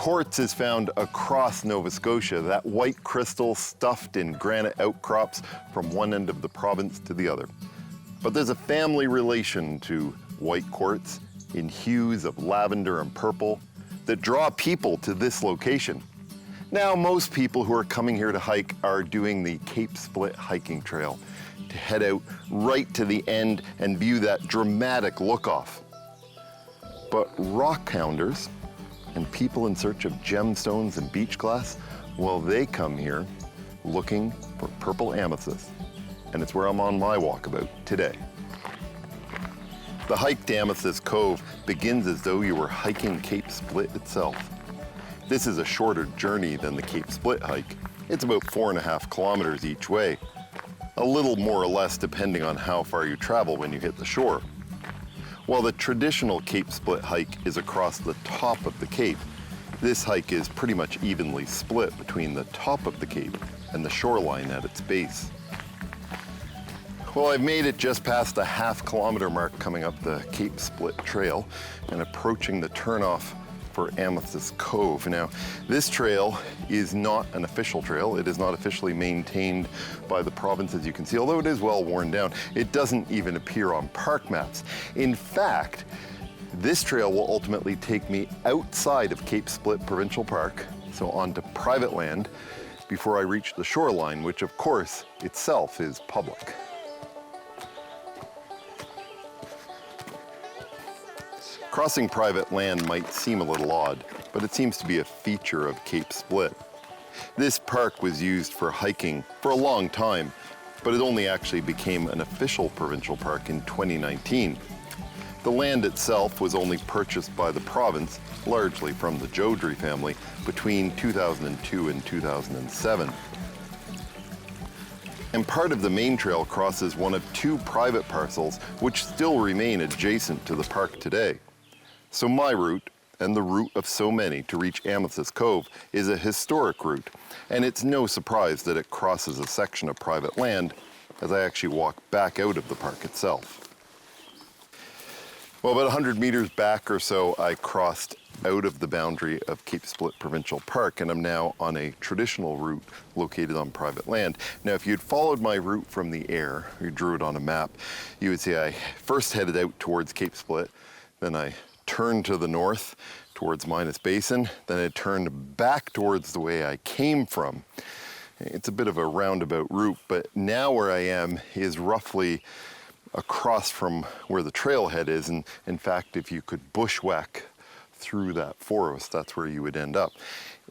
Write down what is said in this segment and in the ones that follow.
Quartz is found across Nova Scotia, that white crystal stuffed in granite outcrops from one end of the province to the other. But there's a family relation to white quartz in hues of lavender and purple that draw people to this location. Now, most people who are coming here to hike are doing the Cape Split hiking trail to head out right to the end and view that dramatic look-off. But rock hounders and people in search of gemstones and beach glass, well, they come here looking for purple amethyst, and it's where I'm on my walkabout today. The hike to Amethyst Cove begins as though you were hiking Cape Split itself. This is a shorter journey than the Cape Split hike. It's about 4.5 kilometers each way, a little more or less depending on how far you travel when you hit the shore. While the traditional Cape Split hike is across the top of the cape, this hike is pretty much evenly split between the top of the cape and the shoreline at its base. Well, I've made it just past the half-kilometer mark coming up the Cape Split trail and approaching the turnoff for Amethyst Cove. Now, this trail is not an official trail. It is not officially maintained by the province, as you can see, although it is well worn down. It doesn't even appear on park maps. In fact, this trail will ultimately take me outside of Cape Split Provincial Park, so onto private land, before I reach the shoreline, which of course itself is public. Crossing private land might seem a little odd, but it seems to be a feature of Cape Split. This park was used for hiking for a long time, but it only actually became an official provincial park in 2019. The land itself was only purchased by the province, largely from the Jodrey family, between 2002 and 2007. And part of the main trail crosses one of 2 private parcels which still remain adjacent to the park today. So my route, and the route of so many to reach Amethyst Cove, is a historic route, and it's no surprise that it crosses a section of private land as I actually walk back out of the park itself. Well, about 100 meters back or so, I crossed out of the boundary of Cape Split Provincial Park, and I'm now on a traditional route located on private land. Now, if you'd followed my route from the air, or you drew it on a map, you would see I first headed out towards Cape Split, then I turned to the north towards Minas Basin, then I turned back towards the way I came from. It's a bit of a roundabout route, but now where I am is roughly across from where the trailhead is, and in fact, if you could bushwhack through that forest, that's where you would end up.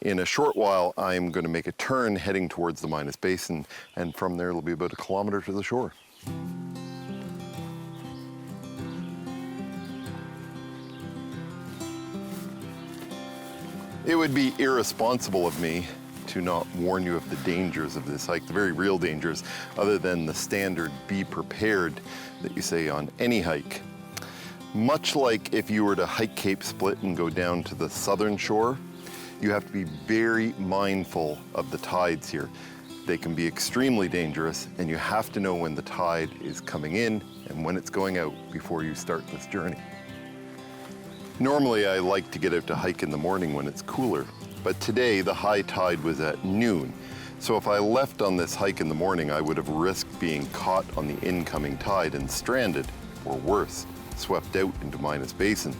In a short while, I'm going to make a turn heading towards the Minas Basin, and from there it'll be about 1 kilometer to the shore. It would be irresponsible of me to not warn you of the dangers of this hike, the very real dangers, other than the standard be prepared that you say on any hike. Much like if you were to hike Cape Split and go down to the southern shore, you have to be very mindful of the tides here. They can be extremely dangerous, and you have to know when the tide is coming in and when it's going out before you start this journey. Normally, I like to get out to hike in the morning when it's cooler, but today the high tide was at noon. So if I left on this hike in the morning, I would have risked being caught on the incoming tide and stranded, or worse, swept out into Minas Basin.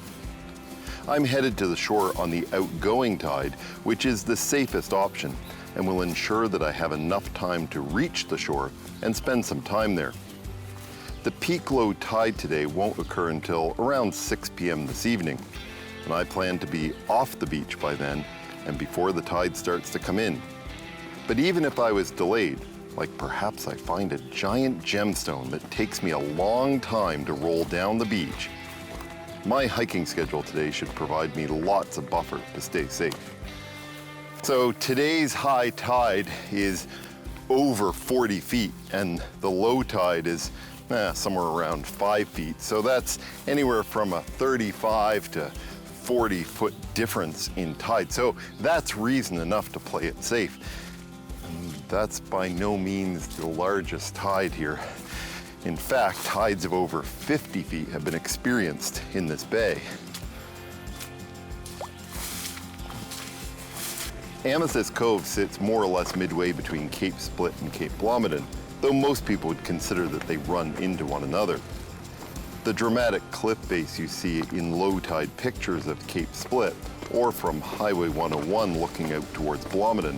I'm headed to the shore on the outgoing tide, which is the safest option, and will ensure that I have enough time to reach the shore and spend some time there. The peak low tide today won't occur until around 6 p.m. this evening, and I plan to be off the beach by then and before the tide starts to come in. But even if I was delayed, like perhaps I find a giant gemstone that takes me a long time to roll down the beach, my hiking schedule today should provide me lots of buffer to stay safe. So today's high tide is over 40 feet, and the low tide is somewhere around 5 feet. So that's anywhere from a 35 to 40 foot difference in tide. So that's reason enough to play it safe. And that's by no means the largest tide here. In fact, tides of over 50 feet have been experienced in this bay. Amethyst Cove sits more or less midway between Cape Split and Cape Blomidon, though most people would consider that they run into one another. The dramatic cliff face you see in low tide pictures of Cape Split, or from Highway 101 looking out towards Blomidon,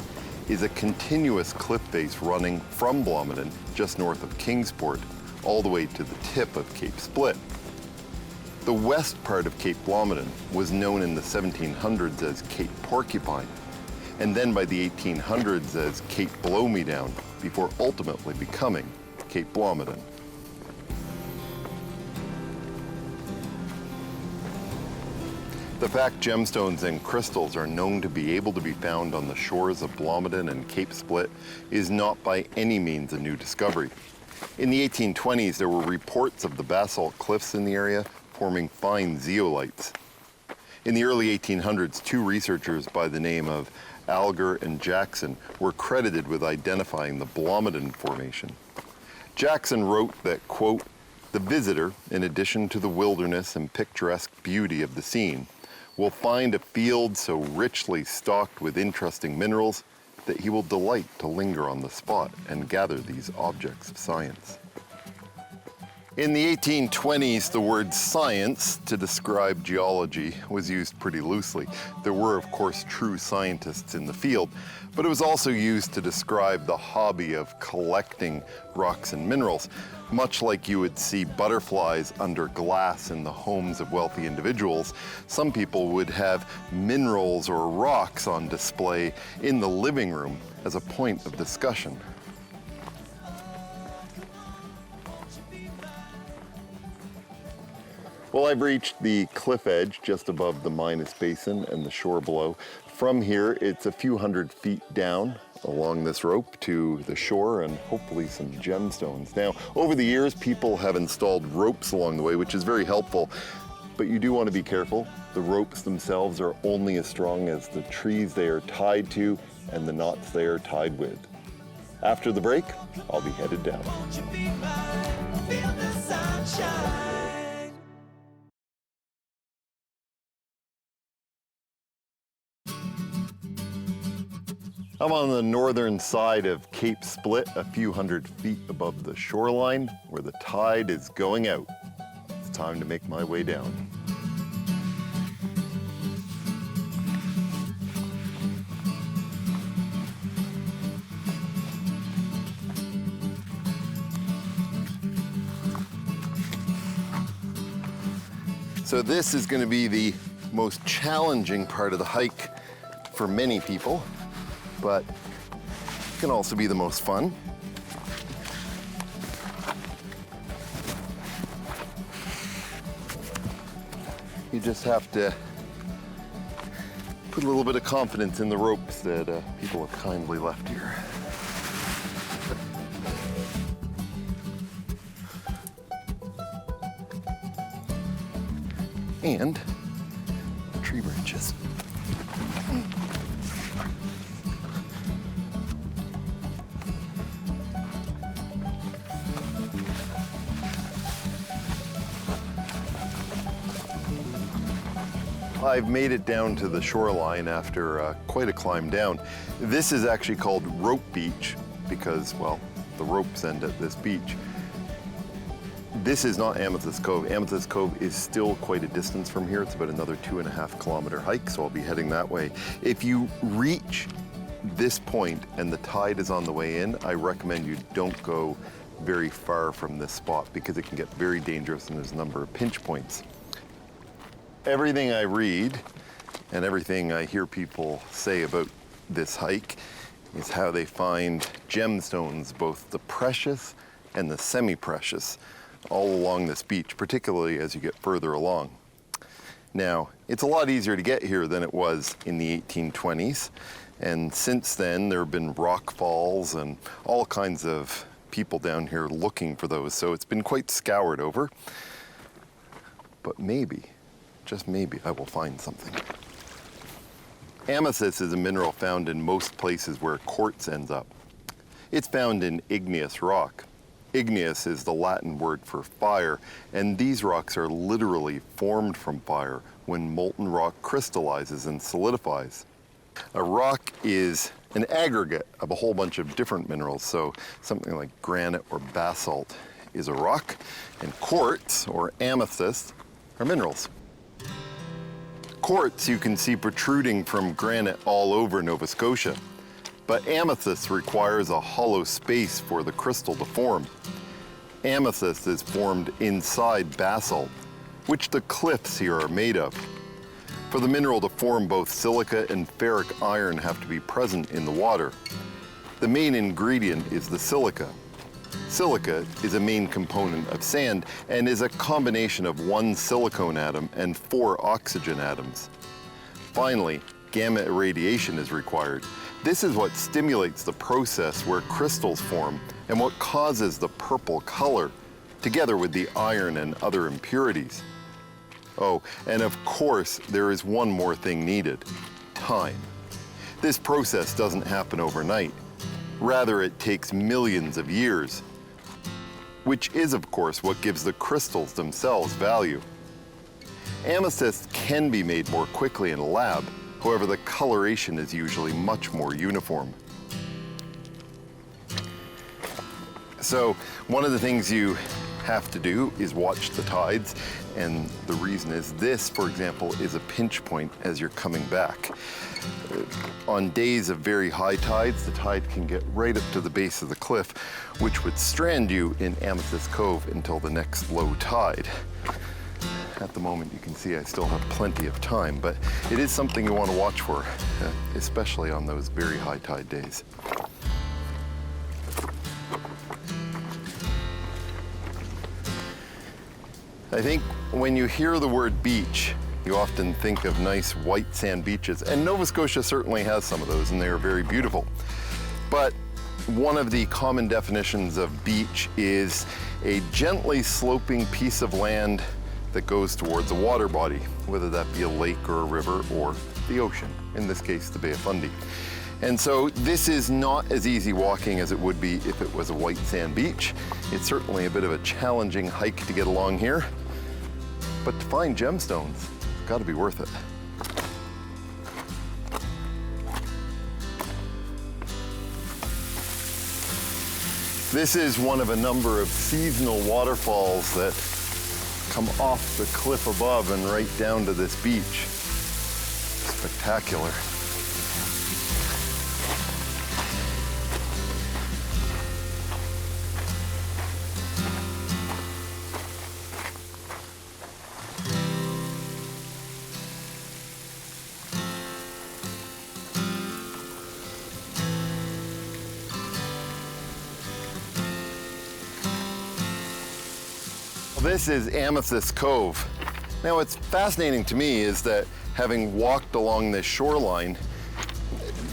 is a continuous cliff face running from Blomidon, just north of Kingsport, all the way to the tip of Cape Split. The west part of Cape Blomidon was known in the 1700s as Cape Porcupine, and then by the 1800s as Cape Blow-Me-Down, before ultimately becoming Cape Blomidon. The fact gemstones and crystals are known to be able to be found on the shores of Blomidon and Cape Split is not by any means a new discovery. In the 1820s, there were reports of the basalt cliffs in the area forming fine zeolites. In the early 1800s, two researchers by the name of Alger and Jackson were credited with identifying the Blomidon Formation. Jackson wrote that, quote, "The visitor, in addition to the wilderness and picturesque beauty of the scene, will find a field so richly stocked with interesting minerals that he will delight to linger on the spot and gather these objects of science." In the 1820s, the word science to describe geology was used pretty loosely. There were, of course, true scientists in the field, but it was also used to describe the hobby of collecting rocks and minerals, much like you would see butterflies under glass in the homes of wealthy individuals. Some people would have minerals or rocks on display in the living room as a point of discussion. Well, I've reached the cliff edge just above the Minas Basin and the shore below. From here, it's a few hundred feet down along this rope to the shore and hopefully some gemstones. Now, over the years, people have installed ropes along the way, which is very helpful, but you do want to be careful. The ropes themselves are only as strong as the trees they are tied to and the knots they are tied with. After the break, I'll be headed down. Won't you be mine? Feel the sunshine. I'm on the northern side of Cape Split, a few hundred feet above the shoreline, where the tide is going out. It's time to make my way down. So this is going to be the most challenging part of the hike for many people, but it can also be the most fun. You just have to put a little bit of confidence in the ropes that people have kindly left here. And the tree branches. I've made it down to the shoreline after quite a climb down. This is actually called Rope Beach because, well, the ropes end at this beach. This is not Amethyst Cove. Amethyst Cove is still quite a distance from here. It's about another 2.5 kilometer hike, so I'll be heading that way. If you reach this point and the tide is on the way in, I recommend you don't go very far from this spot because it can get very dangerous and there's a number of pinch points. Everything I read and everything I hear people say about this hike is how they find gemstones, both the precious and the semi-precious, all along this beach, particularly as you get further along. Now, it's a lot easier to get here than it was in the 1820s, and since then there have been rock falls and all kinds of people down here looking for those, so it's been quite scoured over. But maybe, just maybe, I will find something. Amethyst is a mineral found in most places where quartz ends up. It's found in igneous rock. Igneous is the Latin word for fire, and these rocks are literally formed from fire when molten rock crystallizes and solidifies. A rock is an aggregate of a whole bunch of different minerals. So something like granite or basalt is a rock, and quartz or amethyst are minerals. Quartz you can see protruding from granite all over Nova Scotia, but amethyst requires a hollow space for the crystal to form. Amethyst is formed inside basalt, which the cliffs here are made of. For the mineral to form, both silica and ferric iron have to be present in the water. The main ingredient is the silica. Silica is a main component of sand and is a combination of 1 silicon atom and 4 oxygen atoms. Finally, gamma irradiation is required. This is what stimulates the process where crystals form and what causes the purple color, together with the iron and other impurities. Oh, and of course, there is one more thing needed: time. This process doesn't happen overnight. Rather, it takes millions of years, which is, of course, what gives the crystals themselves value. Amethyst can be made more quickly in a lab. However, the coloration is usually much more uniform. So, one of the things you have to do is watch the tides, and the reason is this, for example, is a pinch point as you're coming back. On days of very high tides, the tide can get right up to the base of the cliff, which would strand you in Amethyst Cove until the next low tide. At the moment, you can see I still have plenty of time, but it is something you want to watch for, especially on those very high tide days. I think when you hear the word beach, you often think of nice white sand beaches, and Nova Scotia certainly has some of those, and they are very beautiful. But one of the common definitions of beach is a gently sloping piece of land that goes towards a water body, whether that be a lake or a river or the ocean, in this case, the Bay of Fundy. And so this is not as easy walking as it would be if it was a white sand beach. It's certainly a bit of a challenging hike to get along here, but to find gemstones, it's gotta be worth it. This is one of a number of seasonal waterfalls that come off the cliff above and right down to this beach. Spectacular. This is Amethyst Cove. Now, what's fascinating to me is that having walked along this shoreline,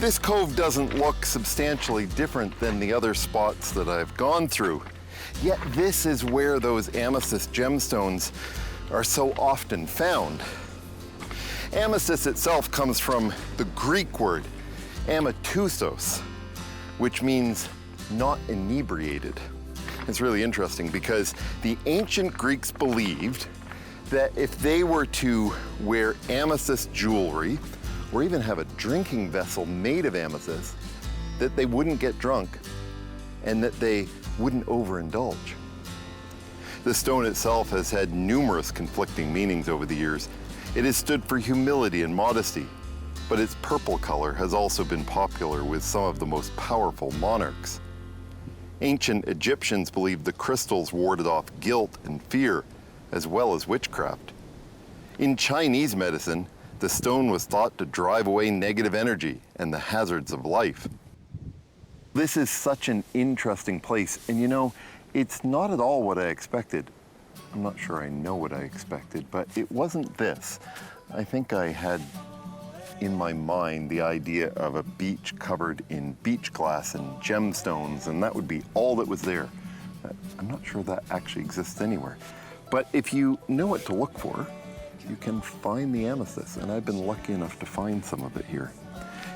this cove doesn't look substantially different than the other spots that I've gone through. Yet this is where those amethyst gemstones are so often found. Amethyst itself comes from the Greek word amethusos, which means not inebriated. It's really interesting because the ancient Greeks believed that if they were to wear amethyst jewelry or even have a drinking vessel made of amethyst, that they wouldn't get drunk and that they wouldn't overindulge. The stone itself has had numerous conflicting meanings over the years. It has stood for humility and modesty, but its purple color has also been popular with some of the most powerful monarchs. Ancient Egyptians believed the crystals warded off guilt and fear, as well as witchcraft. In Chinese medicine, the stone was thought to drive away negative energy and the hazards of life. This is such an interesting place, and you know, it's not at all what I expected. I'm not sure I know what I expected, but it wasn't this. I think I had in my mind the idea of a beach covered in beach glass and gemstones, and that would be all that was there. I'm not sure that actually exists anywhere. But if you know what to look for, you can find the amethyst, and I've been lucky enough to find some of it here.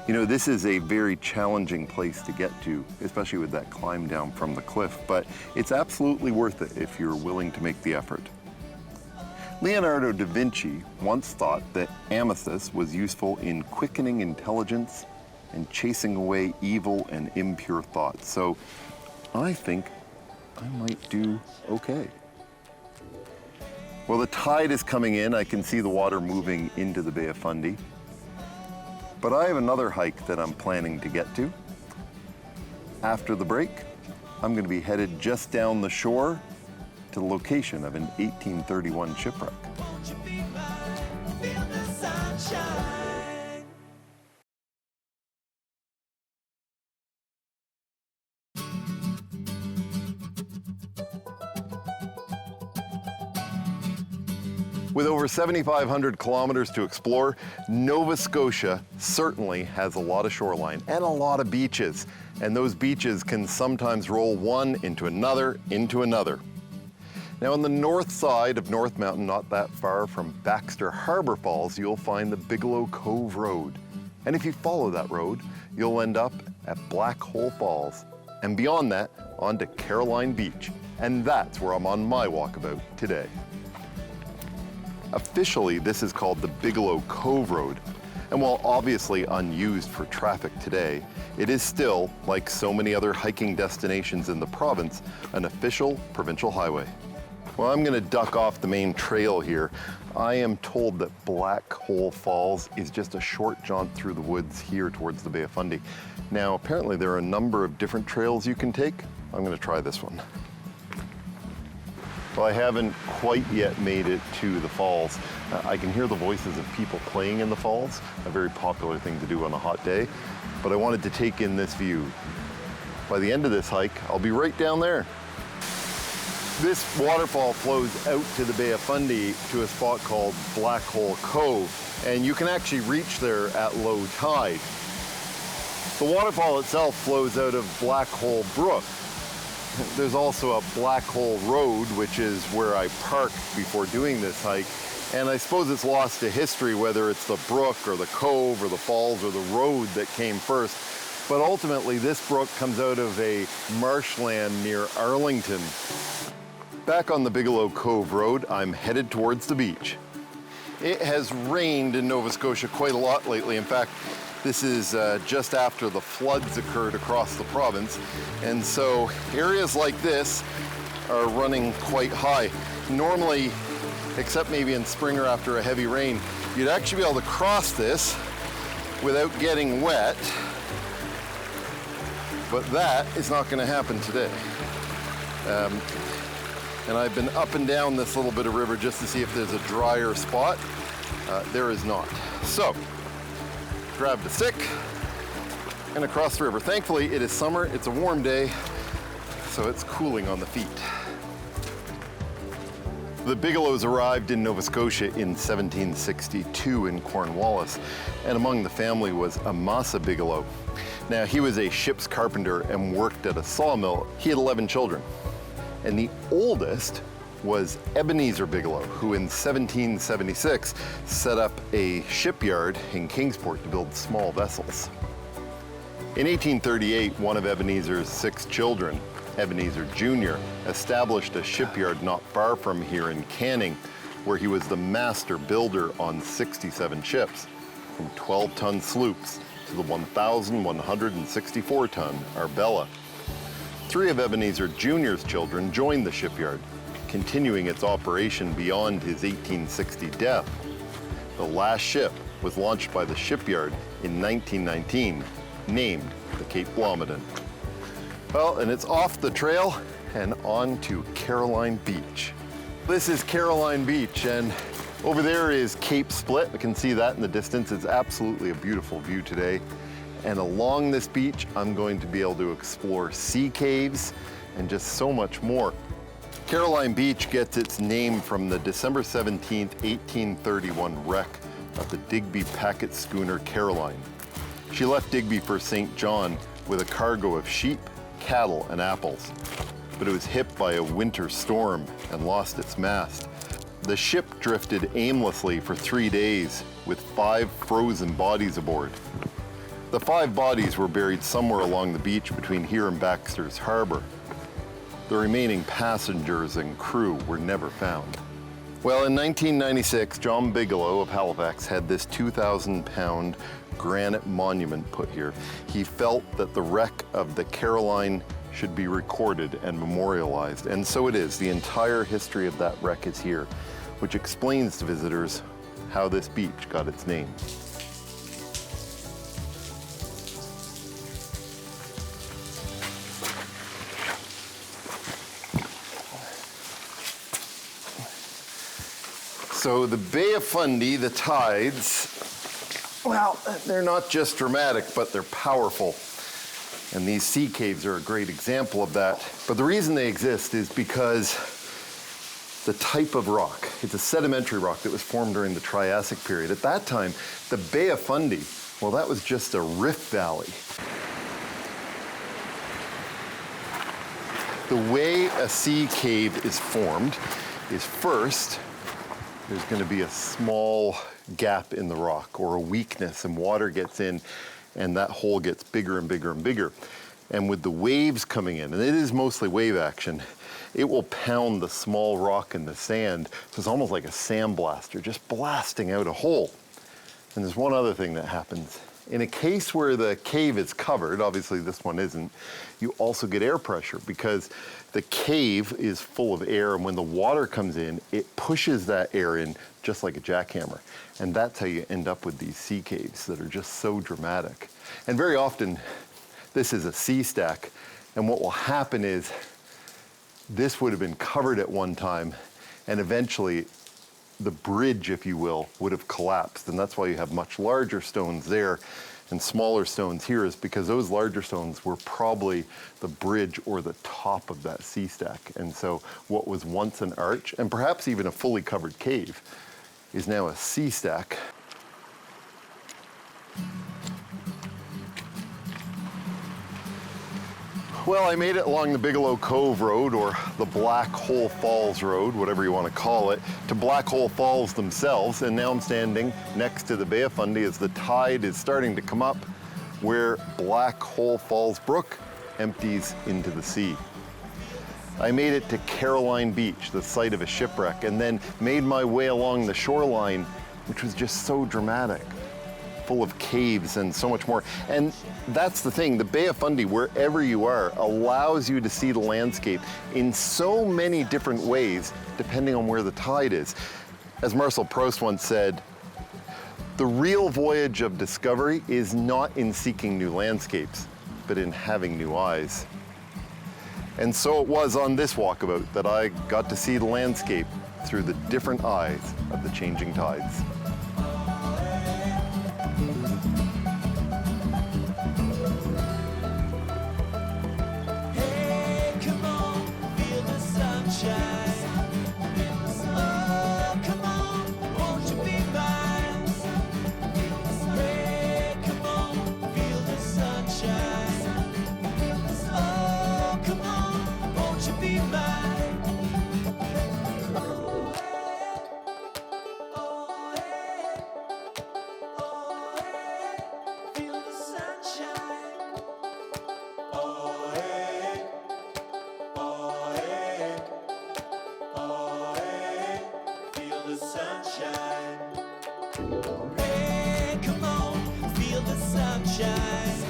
You know, this is a very challenging place to get to, especially with that climb down from the cliff, but it's absolutely worth it if you're willing to make the effort. Leonardo da Vinci once thought that amethyst was useful in quickening intelligence and chasing away evil and impure thoughts. So I think I might do okay. Well, the tide is coming in. I can see the water moving into the Bay of Fundy. But I have another hike that I'm planning to get to. After the break, I'm going to be headed just down the shore to the location of an 1831 shipwreck. Won't you be mine? Feel the sunshine. With over 7,500 kilometers to explore, Nova Scotia certainly has a lot of shoreline and a lot of beaches. And those beaches can sometimes roll one into another, into another. Now on the north side of North Mountain, not that far from Baxter Harbor Falls, you'll find the Bigelow Cove Road. And if you follow that road, you'll end up at Black Hole Falls. And beyond that, on to Caroline Beach. And that's where I'm on my walkabout today. Officially, this is called the Bigelow Cove Road. And while obviously unused for traffic today, it is still, like so many other hiking destinations in the province, an official provincial highway. Well, I'm gonna duck off the main trail here. I am told that Black Hole Falls is just a short jaunt through the woods here towards the Bay of Fundy. Now, apparently there are a number of different trails you can take. I'm gonna try this one. Well, I haven't quite yet made it to the falls. I can hear the voices of people playing in the falls, a very popular thing to do on a hot day, but I wanted to take in this view. By the end of this hike, I'll be right down there. This waterfall flows out to the Bay of Fundy to a spot called Black Hole Cove, and you can actually reach there at low tide. The waterfall itself flows out of Black Hole Brook. There's also a Black Hole Road, which is where I parked before doing this hike. And I suppose it's lost to history, whether it's the brook or the cove or the falls or the road that came first. But ultimately, this brook comes out of a marshland near Arlington. Back on the Bigelow Cove Road, I'm headed towards the beach. It has rained in Nova Scotia quite a lot lately. In fact, this is just after the floods occurred across the province. And so areas like this are running quite high. Normally, except maybe in spring or after a heavy rain, you'd actually be able to cross this without getting wet. But that is not going to happen today. And I've been up and down this little bit of river just to see if there's a drier spot. There is not. So, grabbed a stick and across the river. Thankfully, it is summer, it's a warm day, so it's cooling on the feet. The Bigelows arrived in Nova Scotia in 1762 in Cornwallis, and among the family was Amasa Bigelow. Now, he was a ship's carpenter and worked at a sawmill. He had 11 children, and the oldest was Ebenezer Bigelow, who in 1776 set up a shipyard in Kingsport to build small vessels. In 1838, one of Ebenezer's 6 children, Ebenezer Jr., established a shipyard not far from here in Canning, where he was the master builder on 67 ships, from 12-ton sloops to the 1,164-ton Arbella. 3 of Ebenezer Jr.'s children joined the shipyard, continuing its operation beyond his 1860 death. The last ship was launched by the shipyard in 1919, named the Cape Blomidon. Well, and it's off the trail and on to Caroline Beach. This is Caroline Beach, and over there is Cape Split. We can see that in the distance. It's absolutely a beautiful view today. And along this beach, I'm going to be able to explore sea caves and just so much more. Caroline Beach gets its name from the December 17, 1831 wreck of the Digby packet schooner Caroline. She left Digby for St. John with a cargo of sheep, cattle, and apples, but it was hit by a winter storm and lost its mast. The ship drifted aimlessly for 3 days with 5 frozen bodies aboard. The 5 bodies were buried somewhere along the beach between here and Baxter's Harbor. The remaining passengers and crew were never found. Well, in 1996, John Bigelow of Halifax had this 2,000-pound granite monument put here. He felt that the wreck of the Caroline should be recorded and memorialized, and so it is. The entire history of that wreck is here, which explains to visitors how this beach got its name. So the Bay of Fundy, the tides, well, they're not just dramatic, but they're powerful. And these sea caves are a great example of that. But the reason they exist is because the type of rock, it's a sedimentary rock that was formed during the Triassic period. At that time, the Bay of Fundy, well, that was just a rift valley. The way a sea cave is formed is first, there's going to be a small gap in the rock or a weakness, and water gets in and that hole gets bigger and bigger and bigger. And with the waves coming in, and it is mostly wave action, it will pound the small rock in the sand. So it's almost like a sandblaster, just blasting out a hole. And there's one other thing that happens. In a case where the cave is covered, obviously this one isn't, you also get air pressure because the cave is full of air, and when the water comes in, it pushes that air in just like a jackhammer. And that's how you end up with these sea caves that are just so dramatic. And very often, this is a sea stack, and what will happen is this would have been covered at one time, and eventually the bridge, if you will, would have collapsed. And that's why you have much larger stones there and smaller stones here, is because those larger stones were probably the bridge or the top of that sea stack. And so what was once an arch, and perhaps even a fully covered cave, is now a sea stack. Well, I made it along the Bigelow Cove Road, or the Black Hole Falls Road, whatever you want to call it, to Black Hole Falls themselves, and now I'm standing next to the Bay of Fundy as the tide is starting to come up, where Black Hole Falls Brook empties into the sea. I made it to Caroline Beach, the site of a shipwreck, and then made my way along the shoreline, which was just so dramatic, full of caves and so much more. And that's the thing, the Bay of Fundy, wherever you are, allows you to see the landscape in so many different ways, depending on where the tide is. As Marcel Proust once said, the real voyage of discovery is not in seeking new landscapes, but in having new eyes. And so it was on this walkabout that I got to see the landscape through the different eyes of the changing tides. Hey, come on, feel the sunshine. Oh, come on, won't you be mine? Hey, come on, feel the sunshine. Oh, come on, won't you be mine? Oh, hey, oh, hey, feel the sunshine. Oh, hey, oh, hey, oh, hey, feel the sunshine. Hey, come on, feel the sunshine.